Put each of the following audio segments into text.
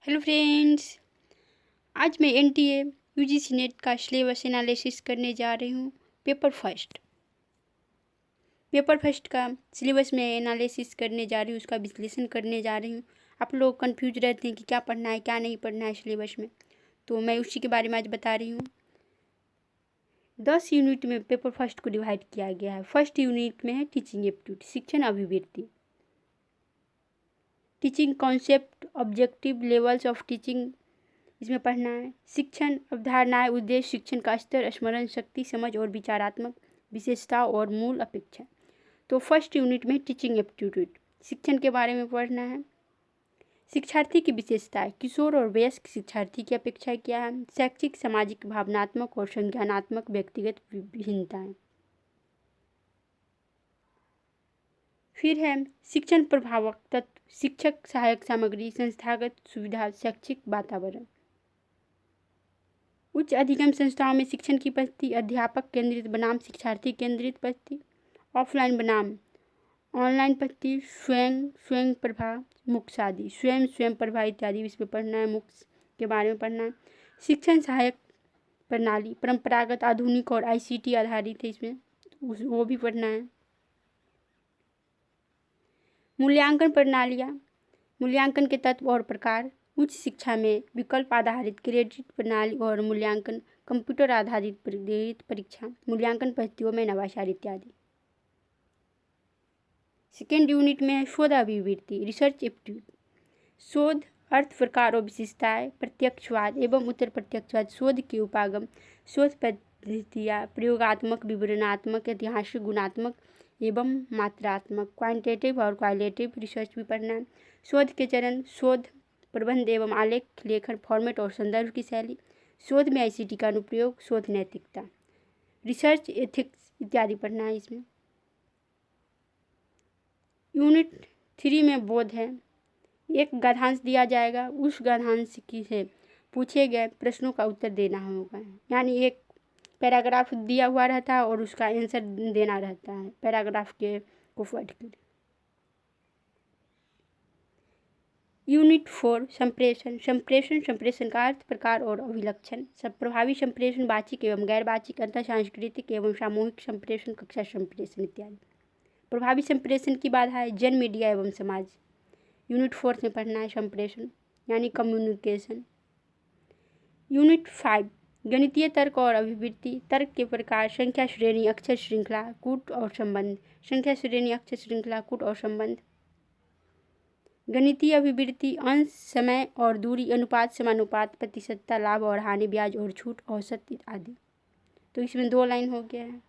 Hello friends. आज मैं NTA UGC net का सिलेबस एनालिसिस करने जा रही हूँ। पेपर फर्स्ट का सिलेबस में एनालिसिस करने जा रही हूँ, उसका विश्लेषण करने जा रही हूँ। आप लोग कंफ्यूज रहते हैं कि क्या पढ़ना है क्या नहीं पढ़ना है सिलेबस में, तो मैं उसी के बारे में आज बता रही हूँ। 10 यूनिट में पेपर फर्स्ट को डिवाइड किया गया है। फर्स्ट यूनिट में है टीचिंग एप्टीट्यूड, शिक्षण अभिवृत्ति, teaching concept, objective, levels of teaching, इसमें पढ़ना है। शिक्षण अवधारणाएं, उद्देश्य, शिक्षण का स्तर, स्मरण शक्ति, समझ और विचारात्मक विशेषता और मूल अपेक्षा। तो फर्स्ट यूनिट में टीचिंग एप्टीट्यूड, शिक्षण के बारे में पढ़ना है। शिक्षार्थी की विशेषताएं, किशोर और वयस्क शिक्षार्थी की अपेक्षा क्या है, शैक्षिक, सामाजिक, भावनात्मक और संज्ञानात्मक व्यक्तिगत विभिन्नताएं। फिर है शिक्षण प्रभावक तत्व, शिक्षक, सहायक सामग्री, संस्थागत सुविधा, शैक्षिक वातावरण। उच्च अधिगम संस्थाओं में शिक्षण की पद्धति, अध्यापक केंद्रित बनाम शिक्षार्थी केंद्रित पद्धति, ऑफलाइन बनाम ऑनलाइन पद्धति, स्वयं प्रभा, मुक्स आदि, स्वयं प्रभा इत्यादि इसमें पढ़ना है। मुक्स के बारे में पढ़ना है। शिक्षण सहायक प्रणाली, परंपरागत, आधुनिक और आईसीटी आधारित है, इसमें वो भी पढ़ना है। मूल्यांकन प्रणालियाँ, मूल्यांकन के तत्व और प्रकार, उच्च शिक्षा में विकल्प आधारित क्रेडिट प्रणाली और मूल्यांकन, कंप्यूटर आधारित प्रेरित परीक्षा, मूल्यांकन पद्धतियों में नवाचार इत्यादि। सेकेंड यूनिट में शोध अभिवृत्ति, रिसर्च एप्टीट्यूड, शोध, अर्थ, प्रकार और विशेषताएं, प्रत्यक्षवाद एवं उत्तर प्रत्यक्षवाद, शोध के उपागम, शोध पद्धतियाँ, प्रयोगात्मक, विवरणात्मक, ऐतिहासिक, गुणात्मक एवं मात्रात्मक, क्वांटिटेटिव और क्वालिटेटिव रिसर्च भी पढ़ना है। शोध के चरण, शोध प्रबंध एवं आलेख लेखन, फॉर्मेट और संदर्भ की शैली, शोध में आईसीटी का अनुप्रयोग, शोध नैतिकता, रिसर्च एथिक्स इत्यादि पढ़ना है इसमें। यूनिट 3 में बोध है। एक गद्यांश दिया जाएगा, उस गद्यांश की से पूछे गए प्रश्नों का उत्तर देना होगा। यानी एक पैराग्राफ दिया हुआ रहता है और उसका आंसर देना रहता है पैराग्राफ के को पढ़ कर। यूनिट 4 संप्रेषण, संप्रेषण का अर्थ, प्रकार और अभिलक्षण, सब प्रभावी संप्रेषण, वाचिक एवं गैर वाचिक, अंतर सांस्कृतिक एवं सामूहिक संप्रेषण, कक्षा संप्रेषण इत्यादि। प्रभावी संप्रेषण की बाधाएं, जन, मीडिया एवं समाज। यूनिट 4 में पढ़ना है संप्रेषण यानी कम्युनिकेशन। यूनिट 5 गणितीय तर्क और अभिवृत्ति, तर्क के प्रकार, संख्या श्रेणी, अक्षर श्रृंखला, कूट और संबंध, संख्या श्रेणी, अक्षर श्रृंखला, कूट और संबंध। गणितीय अभिवृत्ति, अंश, समय और दूरी, अनुपात, समानुपात, प्रतिशतता, लाभ और हानि, ब्याज और छूट, औसत आदि। तो इसमें 2 लाइन हो गया है।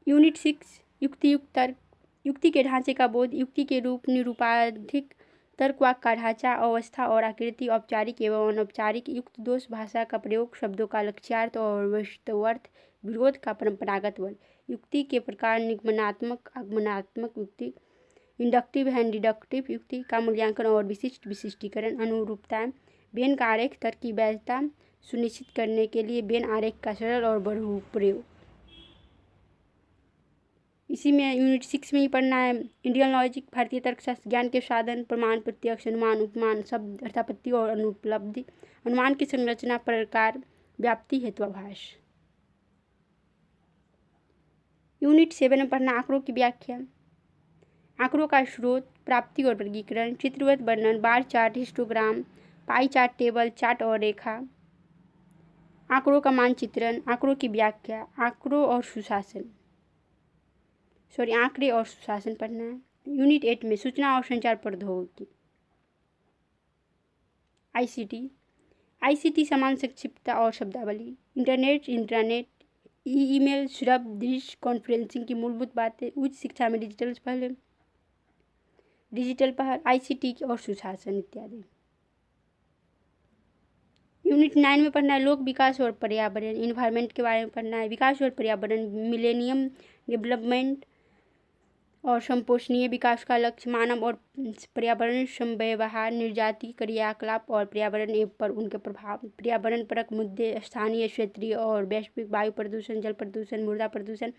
यूनिट 6 युक्तियुक्त तर्क, युक्ति के ढांचे का बोध, युक्ति के रूप, निरूपाधिक, तर्क, वाक्य का ढांचा, अवस्था और आकृति, औपचारिक एवं अनौपचारिक, युक्त दोष, भाषा का प्रयोग, शब्दों का लक्ष्यार्थ और वस्तुअर्थ, विरोध का परंपरागत वर्ग, युक्ति के प्रकार, निगमनात्मक, आगमनात्मक युक्ति, इंडक्टिव एंड डिडक्टिव युक्ति का मूल्यांकन और विशिष्ट विशिष्टीकरण, अनुरूपताएं, वेन का आरेख, तर्क की वैधता सुनिश्चित करने के लिए वेन आरेख का सरल और बहुप्रयोग। इसी में यूनिट 6 में ही पढ़ना है इंडियन लॉजिक, भारतीय तर्कशास्त्र, ज्ञान के साधन, प्रमाण, प्रत्यक्ष, अनुमान, उपमान, शब्द, अर्थापत्ति और अनुपलब्धि, अनुमान की संरचना, प्रकार, व्याप्ति, हेत्वाभास। यूनिट 7 में पढ़ना आंकड़ों की व्याख्या, आंकड़ों का स्रोत, प्राप्ति और वर्गीकरण, चित्रवत वर्णन, bar chart, histogram, pie chart, table, chart और रेखा, आंकड़ों का मानचित्रण, आंकड़ों की व्याख्या, आंकड़ों और सुशासन, आंकड़े और सुशासन पढ़ना है। यूनिट 8 में सूचना और संचार प्रौद्योगिकी, आईसीटी समान संक्षिप्तता और शब्दावली, इंटरनेट, इंट्रानेट, ईमेल, श्रव्य, दृश्य, कॉन्फ्रेंसिंग की मूलभूत बातें, उच्च शिक्षा में डिजिटल पहल, आईसीटी और सुशासन इत्यादि। यूनिट 9 में पढ़ना है लोक विकास और पर्यावरण, इन्वायरमेंट के बारे में पढ़ना है। विकास और पर्यावरण, मिलेनियम डेवलपमेंट और संपोषणीय विकास का लक्ष्य, मानव और पर्यावरण समव्यवहार, निर्याती क्रियाकलाप और पर्यावरण पर उनके प्रभाव, पर्यावरण परक मुद्दे, स्थानीय, क्षेत्रीय और वैश्विक, वायु प्रदूषण, जल प्रदूषण, मृदा प्रदूषण,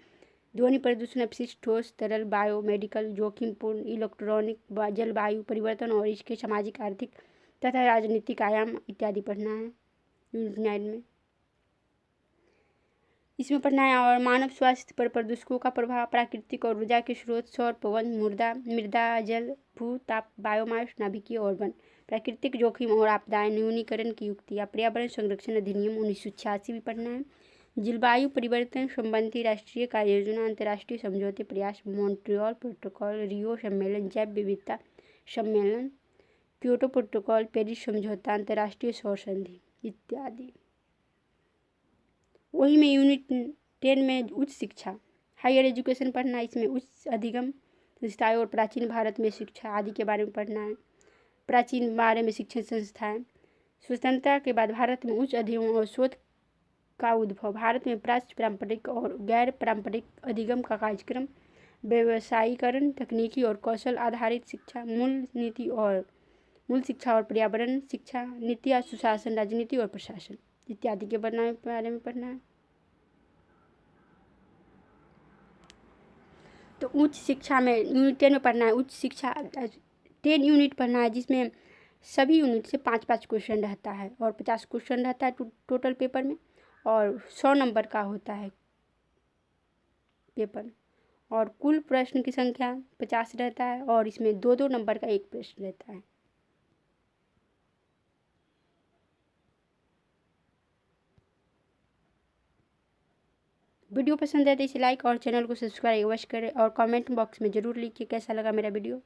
ध्वनि प्रदूषण, अपशिष्ट, ठोस, तरल, बायोमेडिकल, जोखिमपूर्ण, इलेक्ट्रॉनिक, जलवायु परिवर्तन और इसके सामाजिक, आर्थिक तथा राजनीतिक आयाम इत्यादि पढ़ना है यूनिट 9 में। इसमें पढ़ना है और मानव स्वास्थ्य पर प्रदूषकों का प्रभाव, प्राकृतिक और ऊर्जा के स्रोत, सौर, पवन, मृदा, जल, भू ताप, बायोमास, नाभिकीय और वन, प्राकृतिक जोखिम और आपदाएं, न्यूनीकरण की युक्तियाँ, पर्यावरण संरक्षण अधिनियम 1986 भी पढ़ना है। जलवायु परिवर्तन संबंधी राष्ट्रीय कार्य योजना, अंतर्राष्ट्रीय समझौते प्रयास, मॉन्ट्रियल प्रोटोकॉल, रियो सम्मेलन, जैव विविधता सम्मेलन, क्योटो प्रोटोकॉल, पेरिस समझौता, अंतर्राष्ट्रीय सौर संधि इत्यादि। वही में यूनिट 10 में उच्च शिक्षा, हायर एजुकेशन पढ़ना है। इसमें उच्च अधिगम संस्थाएं और प्राचीन भारत में शिक्षा आदि के बारे में पढ़ना है। प्राचीन बारे में शिक्षण संस्थाएं, स्वतंत्रता के बाद भारत में उच्च अधिगम और शोध का उद्भव, भारत में प्राच्य, पारंपरिक और गैर पारंपरिक अधिगम का कार्यक्रम, व्यवसायीकरण, तकनीकी और कौशल आधारित शिक्षा, मूल शिक्षा और पर्यावरण शिक्षा, नीति, सुशासन, राजनीति और प्रशासन इत्यादि के बारे में पढ़ना है। तो उच्च शिक्षा में यूनिट 10 में पढ़ना है उच्च शिक्षा 10 यूनिट पढ़ना है, जिसमें सभी यूनिट से 5-5 क्वेश्चन रहता है और 50 क्वेश्चन रहता है टोटल पेपर में, और 100 नंबर का होता है पेपर, और कुल प्रश्न की संख्या 50 रहता है और इसमें 2-2 नंबर का एक प्रश्न रहता है। वीडियो पसंद है तो इसे लाइक और चैनल को सब्सक्राइब अवश्य करें और कमेंट बॉक्स में ज़रूर लिखिए कैसा लगा मेरा वीडियो।